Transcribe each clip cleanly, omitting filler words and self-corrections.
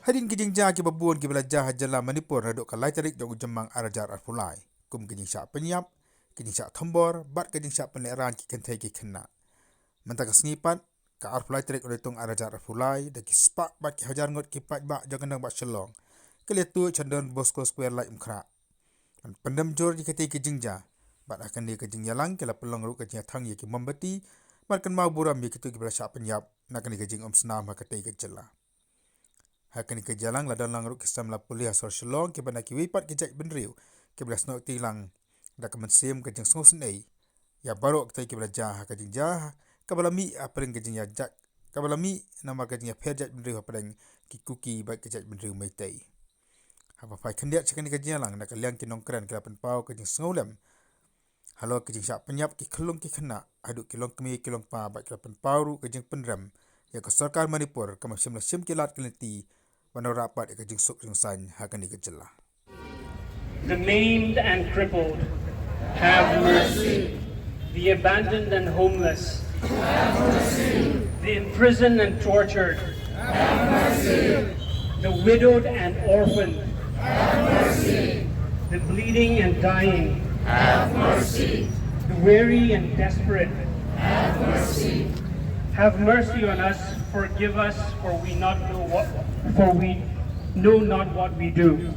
Hadin kijing ja ki babuan ki belajar hajala Manipur haduk kalai tarik dong jemang arajar arfulai. Kum kijing syak penyap, kijing syak thombor, bat kijing syak penleran ki kentai ki kena. Mentaka sengipat, ka arfulai tarik oleh tong arajar arfulai, da ki spak bat ki hajar ngot ki paidbah jangan bat Shillong. Kelihat tu cendon Bosco Square lai umkra. Pendam jor di ketai kijing ja, bat akan di kijing yalang kela pelong ruk kijing thang ye ki membeti, bat kan mau buram ye kitu ki belasyak penyap, nak ni jingiaumsnam ha ketai kejela. Hakan ke jalang la dalang ruk kisam la pulih asal Shillong ke bana ki wipat ke jai benriu ke belas nok tilang da ke mensim ke jeng snei ya baru ke ke belajar ha ke jeng jah ke balami apring ke jeng ya jak ke balami nama ke jeng ya pher jai benriu apring ki kuki ba ke jai benriu mai tai ha ba fai khendiat sekan ke jalang da ke liang ki nongkran ke lapan pau ke jeng sngewlem halo ke jeng syak penyap ki khelung ki khena aduk ki long kemi ki long pa ba ke lapan pau ru ke jeng penram ya ke sarkar Manipur ke masim sim kilat keleti the maimed and crippled, have mercy. The abandoned and homeless, have mercy. The imprisoned and tortured, have mercy. The widowed and orphaned, have mercy. The bleeding and dying, have mercy. The weary and desperate, have mercy. Have mercy on us, forgive us, for we know not what we do.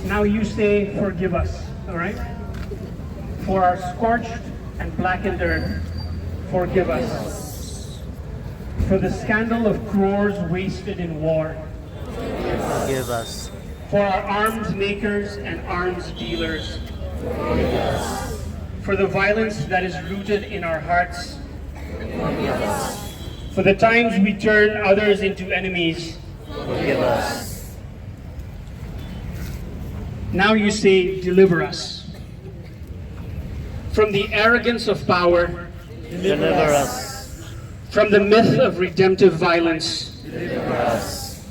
Now you say, forgive us, all right? For our scorched and blackened earth, forgive us. For the scandal of crores wasted in war, forgive us. For our arms makers and arms dealers, forgive us. For the violence that is rooted in our hearts, forgive us. For the times we turn others into enemies, forgive us. Now you say, deliver us. From the arrogance of power, deliver us. From the myth of redemptive violence, deliver us.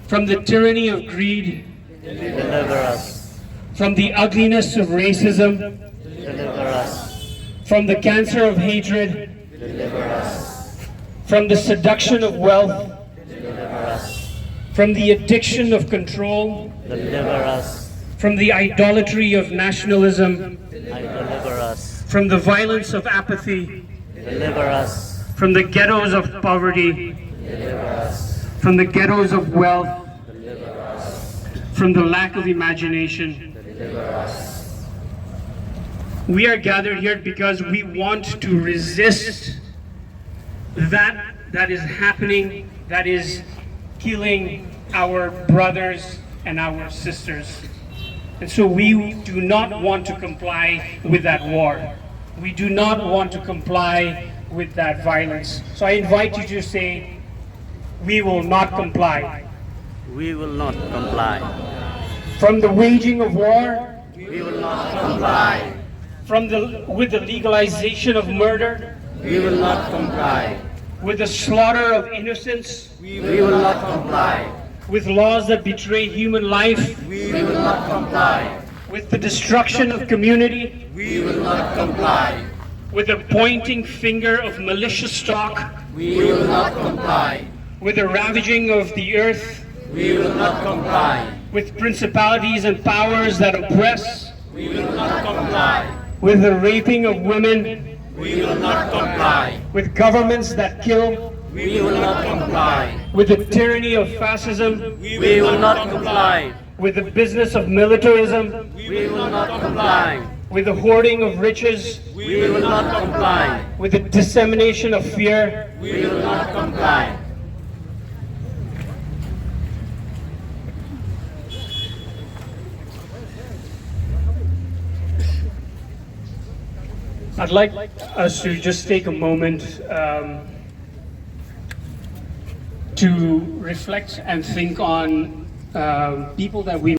From the tyranny of greed, deliver us. From the ugliness of racism, deliver us. From the cancer of hatred, deliver us. From the seduction of wealth, deliver us. From the addiction of control, deliver us. From the idolatry of nationalism, deliver us. From the violence of apathy, deliver us. From the ghettos of poverty, deliver us. From the ghettos of wealth, deliver us. From the lack of imagination. Deliver us. We are gathered here because we want to resist that is happening, that is killing our brothers and our sisters. And so we do not want to comply with that war. We do not want to comply with that violence. So I invite you to say, we will not comply. We will not comply. From the waging of war, we will not comply. With the legalization of murder, we will not comply. With the slaughter of innocents, we will not comply. With laws that betray human life, we will not comply. With the destruction of community, we will not comply. With the pointing finger of malicious talk, we will not comply. With the ravaging of the earth, we will not comply. With principalities and powers that oppress, we will not comply. With the raping of women, we will not comply. With governments that kill, we will not comply. With the tyranny of fascism, we will not comply. With the business of militarism, we will not comply. With the hoarding of riches, we will not comply. With the dissemination of fear, we will not comply. I'd like us to just take a moment to reflect and think on people that we